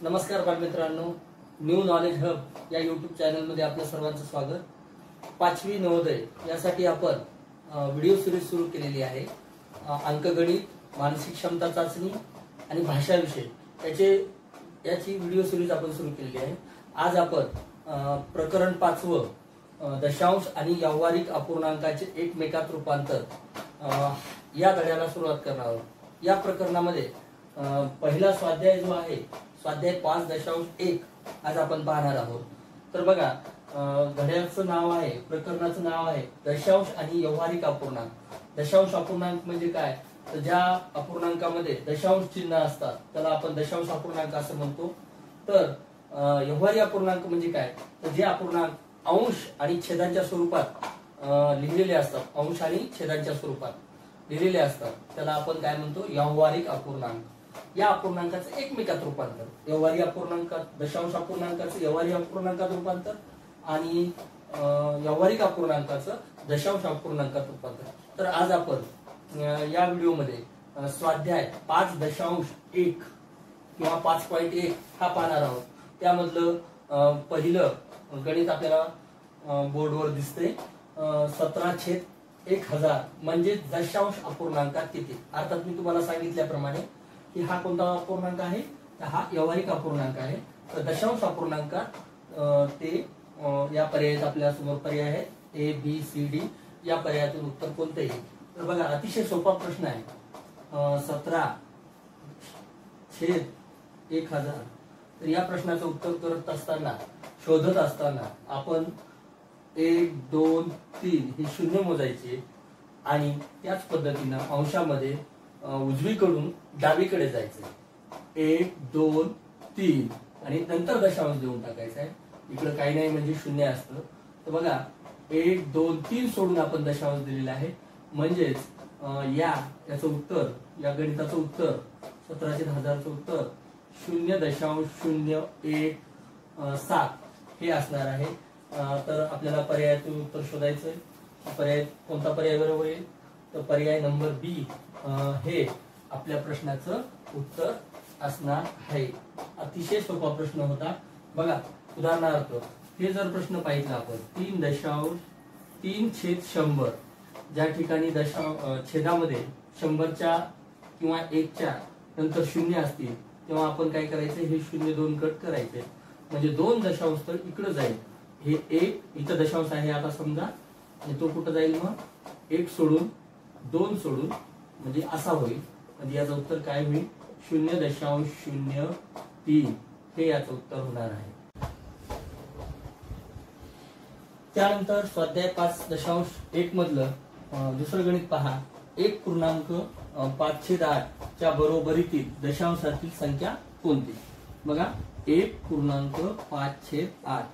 नमस्कार बालमित्रांनो, new knowledge hub या यूट्यूब चॅनलमध्ये आपल्या सर्वांचं स्वागत। 5वी नवोदय यासाठी आपण व्हिडिओ सिरीज सुरू केलेली आहे। अंकगणित, मानसिक क्षमता चाचणी आणि भाषा विषय याची व्हिडिओ सिरीज आपण सुरू केलेली आहे। आज आपण प्रकरण 5 दशांश आणि व्यावहारिक अपूर्णांकाचे एकमेकात रूपांतर या धड्याला सुरुवात करणार आहोत। या प्रकरणामध्ये पहिला स्वाध्याय जो आहे स्वाध्याय 5.1 आज आपण पाहणार आहोत। तर बघा, धड्याचं नाव आहे, प्रकरणाचं नाव आहे दशांश आणि व्यावहारिक अपूर्णांक। दशांश अपूर्णांक म्हणजे काय, तर ज्या अपूर्णांकामध्ये दशांश चिन्ह असतात त्याला आपण दशांश अपूर्णांक असं म्हणतो। तर व्यावहारिक अपूर्णांक म्हणजे काय, तर जे अपूर्णांक अंश आणि छेदांच्या स्वरूपात लिहिलेले असतात, अंश आणि छेदांच्या स्वरूपात लिहिलेले असतात त्याला आपण काय म्हणतो, व्यावहारिक अपूर्णांक। या अपूर्णांकाचं एकमेकात रूपांतर, व्यावहारिक अपूर्णांकात दशांश अपूर्णांकाचं व्यावहारिक अपूर्णांकात रूपांतर आणि व्यावहारिक अपूर्णांकाचं दशांश अपूर्णांकात रूपांतर। तर आज आपण या व्हिडिओमध्ये स्वाध्याय 5.1 किंवा 5.1 हा पाहणार आहोत। त्यामधलं पहिलं गणित आपल्याला बोर्डवर दिसते, 17/1000 म्हणजे दशांश अपूर्णांकात किती। अर्थात मी तुम्हाला सांगितल्याप्रमाणे की हा कोणता अपूर्णांक आहे, तर हा व्यावहारिक अपूर्णांक आहे। तर दशांश अपूर्णांकात ते या पर्यायात आपल्या समोर पर्याय आहे A B C D, या पर्यायातून उत्तर कोणतं येईल। तर बघा, अतिशय सोपा प्रश्न आहे। 17/1000। तर या प्रश्नाचं उत्तर करत असताना, शोधत असताना आपण 1 2 3 हे शून्य मोजायचे आणि त्याच पद्धतीनं अंशामध्ये उजवीकडून डावीकडे जायचं। 1 2 3 आणि नंतर दशांश देऊन टाकायचा आहे। इकडे काही नाही म्हणजे शून्य असतं। तर बघा, 1 2 3 सोडून आपण दशांश दिलेला आहे, म्हणजेच याचं उत्तर, या गणिताचं उत्तर 17/1000चं उत्तर 0.017 हे असणार आहे। तर आपल्याला पर्यायातून उत्तर शोधायचंय। पर्याय कोणता पर्याय बरोबर येईल, तर पर्याय नंबर बी हे आपल्या प्रश्नाचं उत्तर असणार आहे। अतिशय सोपा प्रश्न होता। बघा, उदाहरणार्थ हे जर प्रश्न पाहिजे आपण 3.3/100, ज्या ठिकाणी छेदामध्ये 100च्या किंवा 1च्या नंतर शून्य असतील तेव्हा आपण काय करायचं, हे 0 2 कट करायचे, म्हणजे 2 दशांश तर इकडे जाईल। हे 1 इथं दशांश आहे आता समजा, आणि तो कुठं जाईल, मग 1 सोडून 2 सोडून, म्हणजे असा होईल। म्हणजे याचं उत्तर काय होईल, 0.03 हे याचं उत्तर होणार आहे। त्यानंतर स्वाध्याय 5.1 मधलं दुसरं गणित पहा, 1.5/8 च्या बरोबरीतील दशांशातील संख्या कोणती। बघा, 1.5/8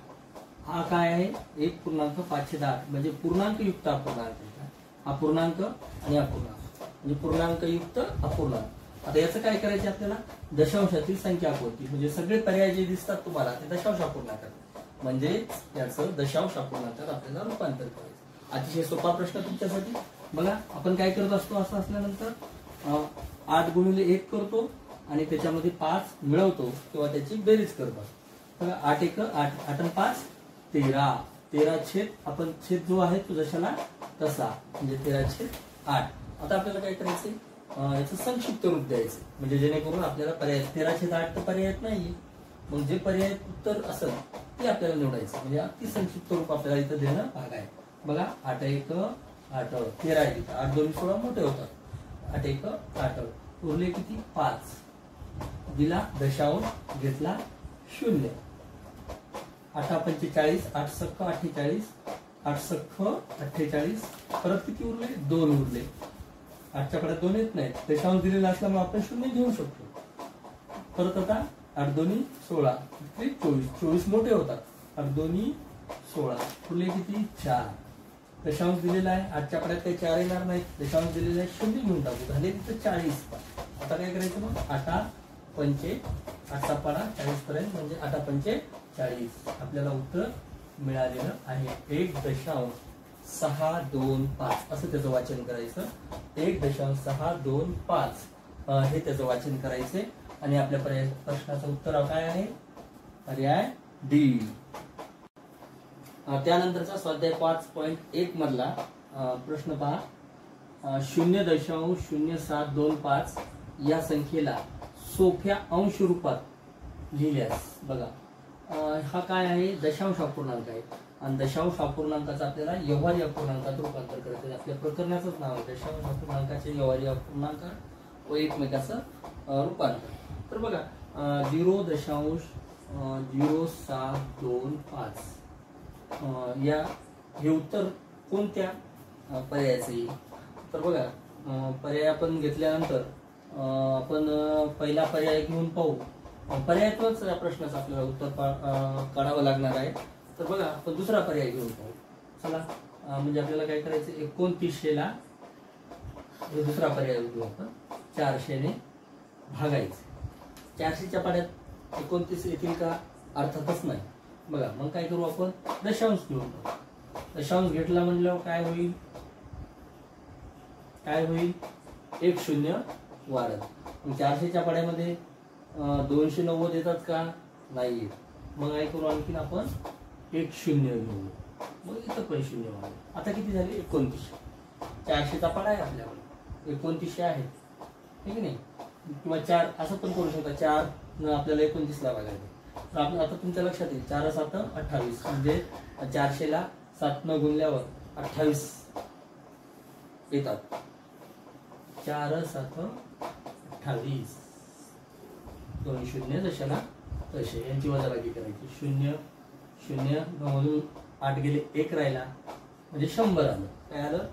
हा काय आहे, 1.5/8 म्हणजे पूर्णांक युक्त अपूर्णांक, अपूर्णांक आणि अपूर्णांक म्हणजे पूर्णांक युक्त अपूर्णांक। आता याचं काय करायचं आपल्याला, दशांशातील संख्या कोणती, म्हणजे सगळे पर्याय जे दिसतात तुम्हाला ते दशांश अपूर्णांकात, म्हणजे याचं दशांश अपूर्णांकात आपल्याला रूपांतर करायचं। अतिशय सोपा प्रश्न तुमच्यासाठी। बघा, आपण काय करत असतो, असं असल्यानंतर 8x1 करतो आणि त्याच्यामध्ये 5 मिळवतो किंवा त्याची बेरीज करतो। बघा, 8 1 8, 8 आणि 5 13, 13 आपण छेद जो आहे तो जशाला तसा, म्हणजे 13/8। आता आपल्याला काय करायचंय, याचं संक्षिप्त रूप द्यायचं, म्हणजे जेणेकरून आपल्याला पर्याय 13/8 तर पर्याय नाहीये, मग जे पर्याय उत्तर असेल ते आपल्याला निवडायचं, म्हणजे अति संक्षिप्त रूप आपल्याला इथं देणं भाग आहे। बघा, 8 1 8, 13 आहे तिथं, 8 2 16 मोठे होतात, 8 1 8 उरले किती, 5 दिला दशांश, घेतला 0, 8 पंचे 40, 8 सख्ख 48, 8 सख्ख 48, परत किती उरले, 2 उरले। 8च्या कडे 2 येत नाहीत, दशांश दिलेला असल्यामुळे आपण 0 घेऊ शकतो। परत आता 8 2 16, 24, 24 मोठे होतात, 8 2 16 उरले किती, 4, दशांश दिलेला आहे, 8च्या कडे काही 4 येणार नाहीत, दशांश दिलेला आहे 0 घेऊन टाकू, झाले तिथे 40। आता काय करायचं, मग 8 पंचे 8चा पाडा 40 पर्यंत, म्हणजे 8 पंचे 40 आपल्याला उत्तर मिळालेलं आहे। 1.625 असं त्याचं वाचन करायचं, 1.625 हे त्याचं वाचन करायचंय। आणि आपल्या प्रश्नाचं उत्तर काय आहे? पर्याय डी. त्यानंतरचा स्वाध्याय 5.1 मधला प्रश्न पहा. 0.0725 या संख्येला सोप्या अंश रूपात लिहिल्यास बघा हा काय आहे? दशांश अपूर्णांक आहे आणि दशांश अपूर्णांकाचं आपल्याला व्यवहारी अपूर्णांकात रूपांतर करायचं आहे. आपल्या प्रकरणाचंच नाव आहे दशांश अपूर्णांकाचे व्यवहारी अपूर्णांक व एकमेकाचं रूपांतर. तर बघा 0.0725 या हे उत्तर कोणत्या पर्यायाचं येईल? तर बघा पर्याय आपण घेतल्यानंतर आपण पहिला पर्याय घेऊन पाहू. पर्यायातच या प्रश्नाचं आपल्याला उत्तर काढावं लागणार आहे. तर बघा आपण दुसरा पर्याय घेऊन पाहू. चला म्हणजे आपल्याला काय करायचं? 2900ला दुसरा पर्याय घेऊ आपण. 400 ने भागायचं. 400च्या पाड्यात 29 येतील का? अर्थातच नाही. बघा मग काय करू आपण? दशांश घेऊन पाहू. दशांश घेतला म्हणल्यावर काय होईल? काय होईल? 1 0 वाढत. 400च्या पाड्यामध्ये 290 येतात का? नाही. मग काय करू? आणखीन आपण 1 0 घेऊ. मग इथं पण 0 वाढेल. आता किती झाले? 29. 400चा पाडा आहे आपल्याकडे, 2900 आहे ठीक नाही. किंवा 4 असं पण करू शकता. 4 न आपल्याला 29ला बघायचं. तर आपण आता तुमच्या लक्षात येईल 4 7 28 म्हणजे 400ला 7 न गुणल्यावर 28 येतात. 4 7 28 दोन 0 जशाला तसे यांची वजाबाकी करायची. 0 0 मधून 8 गेले 1 राहिला म्हणजे 100 आलं. काय आलं?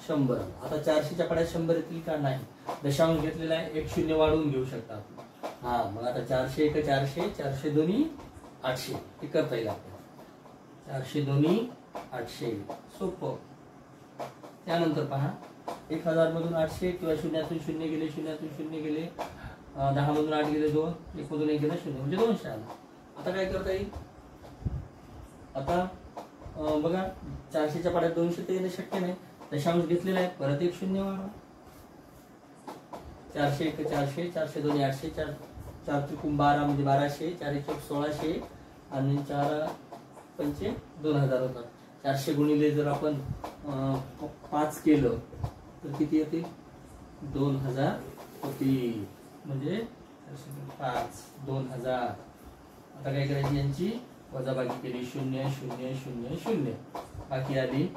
100 आलं. आता 400च्या पाड्यात 100 येतील का? नाही. दशांश घेतलेला आहे 1 0 वाढवून घेऊ शकता आपण. हा मग आता 400 1 400 400 दोन्ही 800 हे करता येईल आपल्याला. 400 दोन्ही 800 सोपं. त्यानंतर पहा 1000 मधून 800 किंवा 0तून 0 गेले 0तून 0 गेले 10 मधून 8 गेले 2 1 मधून 1 गेला 0 म्हणजे 200 आला. आता काय करता येईल? आता बघा 400च्या पाड्यात 200 ते येणं शक्य नाही. दशांश घेतलेला आहे परत 1 0 वाढवा. 400 1 400 400 दोन्ही 800 4 त्रिकोण 12 म्हणजे 1200 4 1 1600 आणि 4 पंचे 2000 होतात. 400 गुणिले जर आपण 5 केलं तर किती येते? 2000 होती. म्हणजे 5 2000. आता काय करायची? यांची वजाबाकी केली. 0 0 0 0 बाकी आली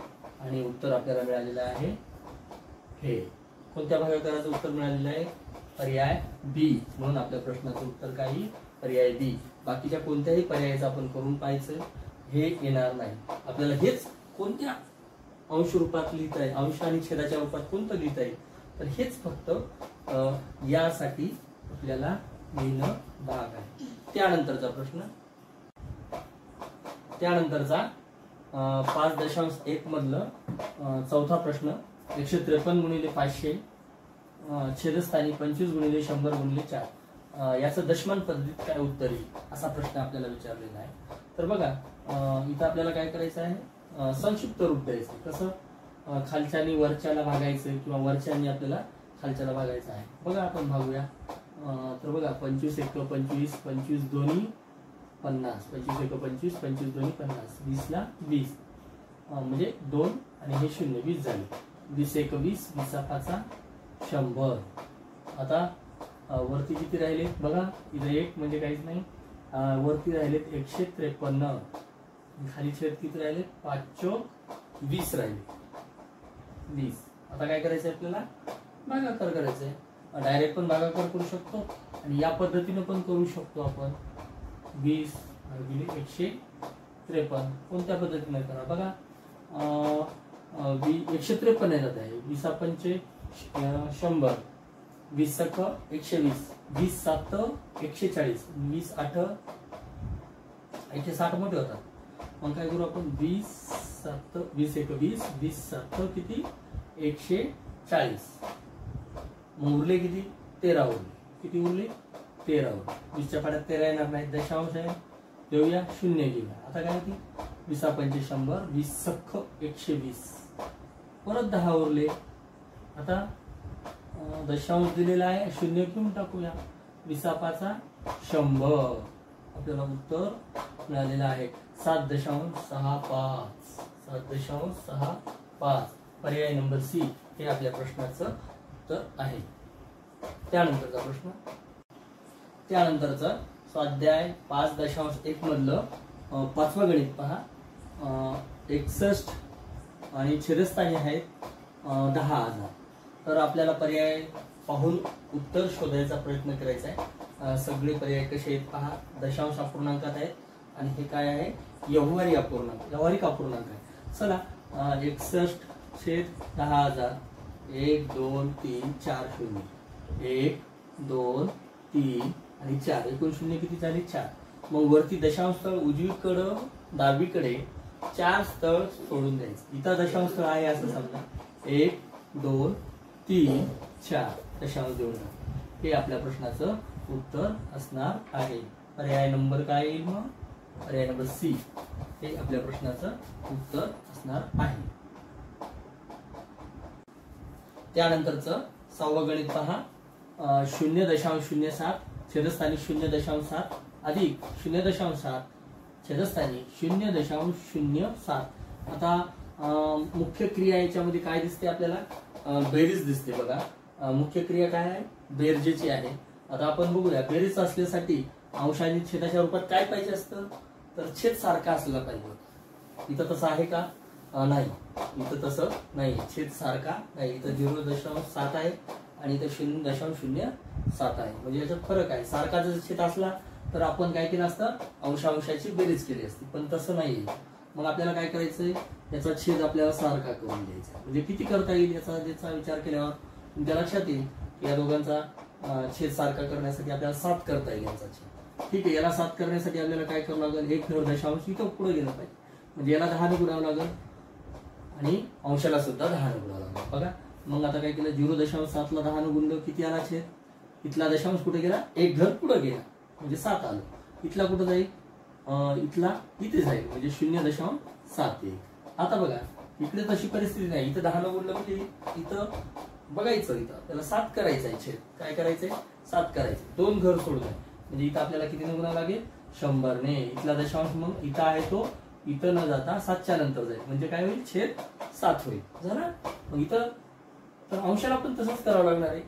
आणि उत्तर आपल्याला मिळालेलं आहे हे. कोणत्या भागाकाराचं उत्तर मिळालेलं आहे? पर्याय बी. म्हणून आपल्या प्रश्नाचं उत्तर काही पर्याय बी. बाकीच्या कोणत्याही पर्यायाचं आपण करून पाहायचं हे येणार नाही. आपल्याला हेच कोणत्या अंश रूपात लिहिता येईल, अंश आणि छेदाच्या रूपात कोणतं लिहिता येईल तर हेच फक्त यासाठी आपल्याला लिहिणं भाग आहे. त्यानंतरचा प्रश्न, त्यानंतरचा 5.1 मधलं चौथा प्रश्न. 153 गुणिले 500 छेदस्थानी 25 गुणिले 100 गुणिले 4 याचं दशमान पद्धतीत काय उत्तर येईल असा प्रश्न आपल्याला विचारलेला आहे. तर बघा इथं आपल्याला काय करायचं आहे? संक्षिप्त रूप द्यायचं. कसं? खालच्यानी वरच्याला भागायचं किंवा वरच्यानी आपल्याला खालच्याला भागायचं आहे. बघा आपण भागूया. तर बघा 25 1 25 25 दोन्ही 50 25 1 25 25 दोन्ही 50 20 ला 20 म्हणजे 2 आणि हे 0 20 झाले. 20 1 20 20 5 100. आता वरती किती राहिले बघा? इथं 1 म्हणजे काहीच नाही. वरती राहिलेत 153. खाली छेद किती राहिले? 5 चौक 20 राहिले 20. आता काय करायचं आपल्याला? भागाकार करायचंय. डायरेक्ट पण भागाकार करू शकतो आणि या पद्धतीने पण करू शकतो आपण. 20 भागिले 153 कोणत्या पद्धतीने करा बघा. 153 येतात आहे. 20 पंचे 100 20 1 120 20 7 140 20 8 160 मोठे होतात. मग काय करू आपण? 20 7 20 1 20 20 7 किती? 140. मग उरले किती? 13 उरले. किती उरले? 13 उरले. 20च्या पाड्यात 13 येणार नाही. दशांश आहे देऊया 0 घेऊया. आता काय होती? 20 पंचे 100 20 सख्ख 120 परत 10 उरले. आता दशांश दिलेला आहे 0 घेऊन टाकूया. विसापाचा 100. आपल्याला उत्तर मिळालेलं आहे 7.65. 7.65. पर्याय नंबर सी हे आपल्या प्रश्नाचं उत्तर आहे. त्यानंतरचा प्रश्न, त्यानंतरचा स्वाध्याय 5.1 मधलं 5वं गणित पहा. 61 आणि छेदस्थानी आहेत 10,000. तर आपल्याला पर्याय पाहून उत्तर शोधायचा प्रयत्न करायचा आहे. सगळे पर्याय कसे आहेत पहा. दशांश अपूर्णांकात आहेत आणि हे काय आहे, व्यावहारिक अपूर्णांक आहे. चला 61/10,000 1 2 3 4 0 1 2 3 आणि 4 एकूण शून्य किती झाले 4. मग वरती दशांश स्थळ उजवीकडं डावीकडे 4 स्थळ सोडून द्यायचं. इथं दशांश स्थळ आहे असं समजा 1 2 3 4 दशांश देऊन हे आपल्या प्रश्नाचं उत्तर असणार आहे. पर्याय नंबर काय येईल मग, पर्याय नंबर सी हे आपल्या प्रश्नाचं उत्तर असणार आहे. त्यानंतरचं 6वं गणित पहा. 0.07 छेदस्थानी 0.7 अधिक 0.7 छेदस्थानी 0.07. आता मुख्य क्रिया याच्यामध्ये काय दिसते आपल्याला, बेरीज दिसते बघा. मुख्य क्रिया काय आहे, बेरजेची आहे. आता आपण बघूया बेरीज असल्यासाठी अंश आणि छेदाच्या रूपात काय पाहिजे असतं, तर छेद सारखा असला पाहिजे. इथं तसं आहे का, नाही. इथं तसं नाही, छेद सारखा नाही. इथं 0.7 आहे आणि इथं 0.07 आहे. म्हणजे याच्यात फरक आहे. सारखा जर छेद असला तर आपण काय केलं असतं, अंशांशाची बेरीज केली असती, पण तसं नाही. मग आपल्याला काय करायचंय, याचा छेद आपल्याला सारखा करून द्यायचा. म्हणजे किती करता येईल याचा विचार केल्यावर तुमच्या लक्षात येईल की या दोघांचा छेद सारखा करण्यासाठी आपल्याला 7 करता येईल यांचा छेद. ठीक आहे, याला 7 करण्यासाठी आपल्याला काय करावं लागेल, 1 धड दशांश इथं पुढे गेलं पाहिजे. म्हणजे याला 10 ने गुणावं लागेल आणि अंशाला सुद्धा 10 ने गुणावं लागेल. बघा मग आता काय केलं, 0.7 ला 10 ने गुणलं किती आला छेद, इथला दशांश कुठे गेला, 1 धड पुढे गेला म्हणजे 7 आलं. इथला कुठं जाईल, इथला इथे जाईल म्हणजे 0.71. आता बघा इकडे तशी परिस्थिती नाही. इथं 10 ने गुणलं म्हणजे इथं बघायचं, इथं त्याला 7 करायचं आहे. छेद काय करायचंय, 7 करायचे. 2 घर सोडून आहे म्हणजे इथं आपल्याला किती गुणावं लागेल, 100 ने. इथला दशांश मग इथं आहे तो इथं न जाता 7च्या नंतर जाईल म्हणजे काय होईल, छेद 7 होईल. झालं. मग इथं तर अंशाला पण तसंच करावं लागणार आहे.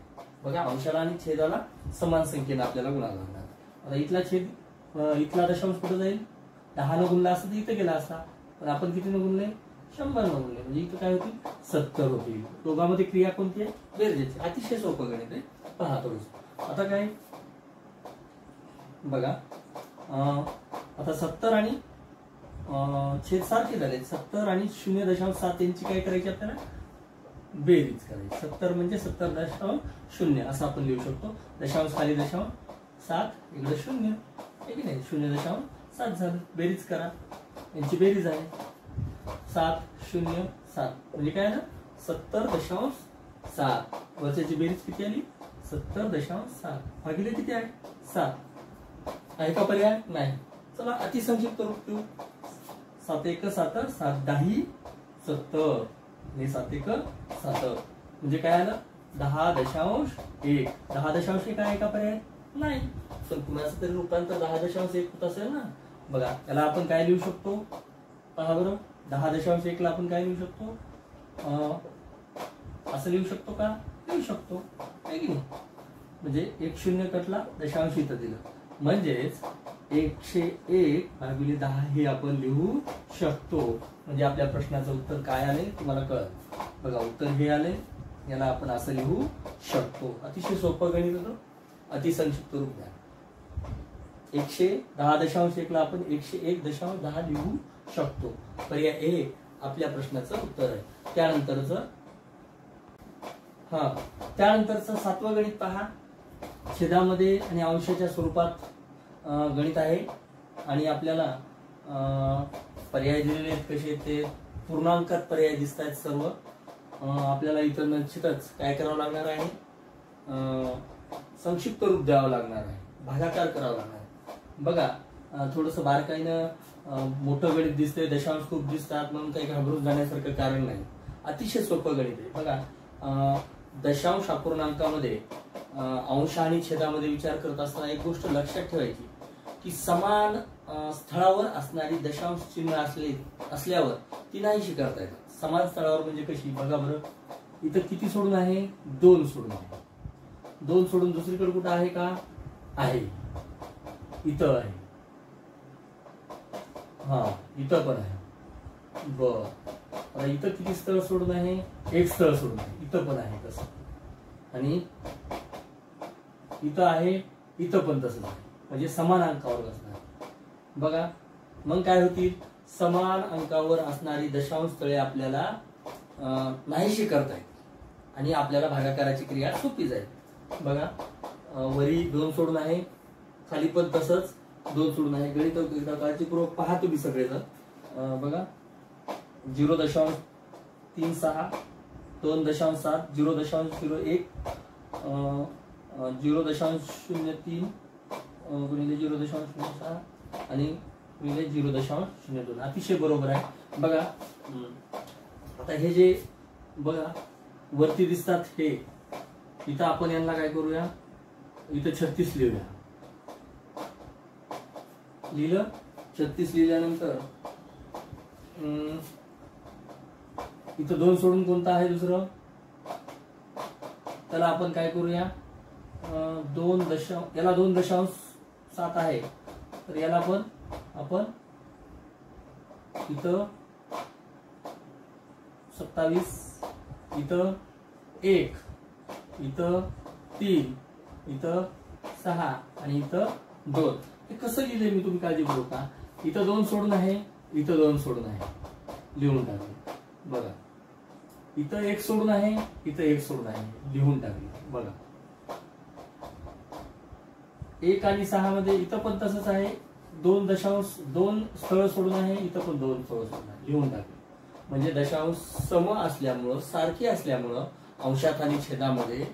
बघा अंशाला आणि छेदाला समान संख्येने आपल्याला गुणावं लागणार. आता इथला छेद, इथला दशांश कुठं जाईल, 10 ने गुणला असता तर इथं गेला असता, पण आपण किती ने गुणले, 100 ने गुणले म्हणजे इथं काय होतील, 70 होतील. दोघांमध्ये क्रिया कोणती आहे, बेरजेची. अतिशय सोपं गणित आहे, पहा थोडं. आता काय बघा, आता 70 आणि छेद सारखे झाले. 70 आणि 0.7 यांची काय करायची आपल्याला, बेरीज करायची. 70 म्हणजे 70.0 असं आपण लिहू शकतो. दशांश खाली दशांश 7 इकडे 0 आहे की नाही, 0.7 झालं. बेरीज करा, यांची बेरीज आहे 7 0 7 म्हणजे काय ना 70.7. वर्षाची बेरीज किती आली, 70.7 भागिले किती आहे 7. आहे का पर्याय, नाही. चला अतिसंक्षिप्त रूप घेऊ. 7 1 7 7 10 70 हे 7 1 7 म्हणजे काय आलं, 10.1. 10.1 आहे का पर्याय, नाही. पण कुणाचं तरी रूपांतर 10.1 होत असेल ना. बघा त्याला आपण काय लिहू शकतो, पहा बरं. 10.1 ला आपण काय लिहू शकतो, असं लिहू शकतो का, लिहू शकतो आहे की नाही. म्हणजे 1 0 कटला, दशांश इथं दिलं म्हणजेच 101 भागिले 10 हे आपण लिहू शकतो. म्हणजे आपल्या प्रश्नाचं उत्तर काय आले तुम्हाला कळलं. बघा उत्तर हे आले, याला आपण असं लिहू शकतो. अतिशय सोपं गणित होतं. अतिसंक्षिप्त रूप द्या. 110.1 ला आपण 101.10 लिहू शकतो. पर्याय ए आपल्या प्रश्नाचं उत्तर आहे. त्यानंतरचं 7वं गणित पहा. छेदामध्ये आणि अंशाच्या स्वरूपात गणित आहे आणि आपल्याला पर्याय दिलेले आहेत. कसे ते पूर्णांकात पर्याय दिसत आहेत सर्व. आपल्याला इथं निश्चितच काय करावं लागणार आहे, संक्षिप्त रूप द्यावं लागणार आहे, भागाकार करावा लागणार आहे. बघा थोडस बारकाईनं मोठं गणित दिसतंय, दशांश खूप दिसतात म्हणून काही घाबरून जाण्यासारखं कारण नाही. अतिशय सोपं गणित आहे. बघा दशांश अपूर्णांकामध्ये अंश आणि छेदामध्ये विचार करत असताना एक गोष्ट लक्षात ठेवायची की समान स्थळावर असणारी दशांश चिन्ह असल्यावर ती नाहीशी करता येतात. समान स्थळावर म्हणजे कशी बघा बरं, इथं किती सोडून आहे, 2 सोडून आहे. 2 सोडून दुसरीकडे कुठं आहे का, आहे, इथं आहे, हा इथं पण आहे. बर, आता इथं किती स्थळ सोडून आहे, 1 स्थळ सोडून आहे, इथं पण आहे तसं, आणि इथं आहे, इथं पण तसंच आहे, म्हणजे समान अंकावर असणार. बघा मग काय होतील, समान अंकावर असणारी दशांश स्थळे आपल्याला नाहीशी करता येईल आणि आपल्याला भागाकाराची क्रिया सोपी जाईल. बघा वरी 2 सोडून आहे, खाली पण तसंच 2 सोडून आहे. गणित काळजीपूर्वक पहा तुम्ही सगळेजण. बघा 0.36, 2.7, 0.01, 0.03 गुणिले 0.06 आणि गुणिले 0.02. अतिशय बरोबर आहे. बघा आता हे जे बघा वरती दिसतात हे, इथं आपण यांना काय करूया, इथं 36 लिहूया. लिहिलं 36 लिहिल्यानंतर इथं 2 सोडून कोणतं आहे दुसरं, त्याला आपण काय करूया, 2.7 आहे, तर याला पण आपण इथं 27, इथं 1, इथं 3, इथं 6 आणि इथं 2. हे कसं लिहिलंय मी, तुम्ही काळजी करू का, इथं 2 सोडून आहे, इथं 2 सोडून आहे, लिहून टाकले. बघा इथं 1 सोडून आहे, इथं 1 सोडून आहे, लिहून टाकले. बघा 1 आणि 6 मध्ये इथं पण तसंच आहे, 2 स्थळ सोडून आहे, इथं पण 2 स्थळ सोडून आहे, लिहून टाकले. म्हणजे दशांश सम असल्यामुळं, सारखी असल्यामुळं अंशात आणि छेदामध्ये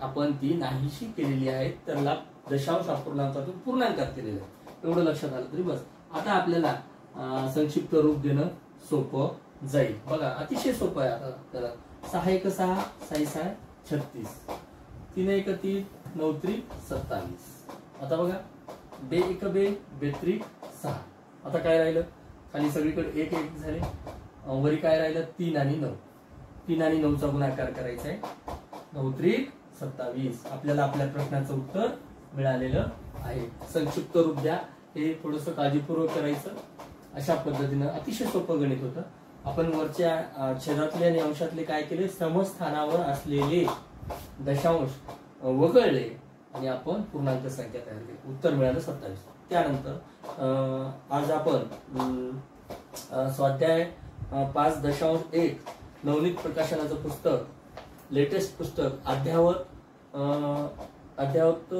आपण ती नाहीशी केलेली आहे, त्याला दशांश अपूर्णांकातून पूर्णांकात केलेलं आहे. एवढं लक्षात आलं तरी बस. आता आपल्याला संक्षिप्त रूप देणं सोपं जाईल. बघा अतिशय सोपं आहे. आता त्याला 6 1 6, 6 6 36, 3 1 3, 9 3 27. आता बघा 2 1 2, 2 3 6. आता काय राहिलं, खाली सगळीकडे 1 1 झाले, वरी काय राहिलं 3 आणि 9. 3 आणि 9चा गुणाकार करायचा आहे, 9 3 27. आपल्याला आपल्या प्रश्नाचं उत्तर मिळालेलं आहे. संक्षिप्त रूप द्या, हे थोडस काळजीपूर्वक करायचं. अशा पद्धतीनं अतिशय सोपं गणित होतं. आपण वरच्या छेदातले आणि अंशातले काय केले, समस्थानावर असलेले दशांश वगळले आणि आपण पूर्णांक संख्या तयार केली. उत्तर मिळालं 27. त्यानंतर आज आपण स्वाध्याय 5.1 नवनीत प्रकाशनाचं पुस्तक, लेटेस्ट पुस्तक, अद्ययावत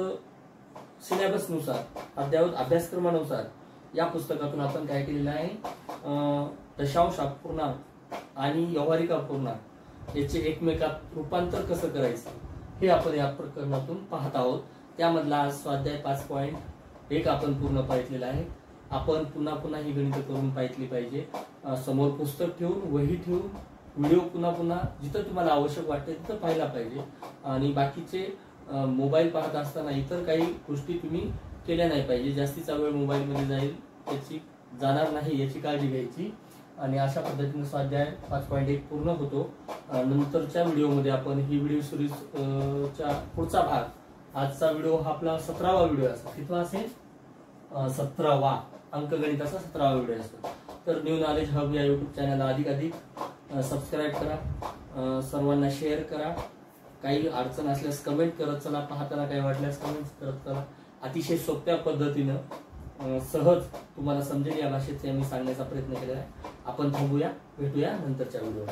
सिलेबस नुसार, अद्ययावत अभ्यासक्रमानुसार या पुस्तकातून आपण काय केलेलं आहे, दशांश अपूर्णांक आणि व्यावहारिक अपूर्णांक याचे एकमेकात रूपांतर कसं करायचं हे आपण या प्रकरणातून पाहत आहोत. त्यामधला आज स्वाध्याय 5.1 आपण पूर्ण पाहिलेला आहे. आपण पुन्हा पुन्हा ही गणित करून पाहिली पाहिजे. समोर पुस्तक ठेवून, वही ठेवून, व्हिडिओ पुन्हा पुन्हा जिथं तुम्हाला आवश्यक वाटते तिथं पाहायला पाहिजे. आणि बाकीचे मोबाईल पाहत असताना इतर काही गोष्टी तुम्ही केल्या नाही पाहिजे. जास्तीचा वेळ मोबाईल मध्ये जाईल, त्याची जाणार नाही याची काळजी घ्यायची. आणि अशा पद्धतीने स्वाध्याय 5.1 पूर्ण होतो. नंतरच्या व्हिडिओमध्ये आपण ही व्हिडिओ सिरीज चा पुढचा भाग, आजचा व्हिडिओ हा आपला 17वा व्हिडिओ असेल. कितवा असेल, 17वा अंकगणिताचा 17वा व्हिडिओ असेल. तर न्यू नॉलेज हब या युट्यूब चॅनलला अधिकाधिक सबस्क्राईब करा, सर्वांना शेअर करा. काही अडचण असल्यास कमेंट करत चला, पाहताना काही वाटल्यास कमेंट करत चला. अतिशय सोप्या पद्धतीनं सहज तुम्हाला समजेल या भाषेत मी सांगण्याचा प्रयत्न केलेला आहे. आपण थांबूया, भेटूया नंतरच्या व्हिडिओला.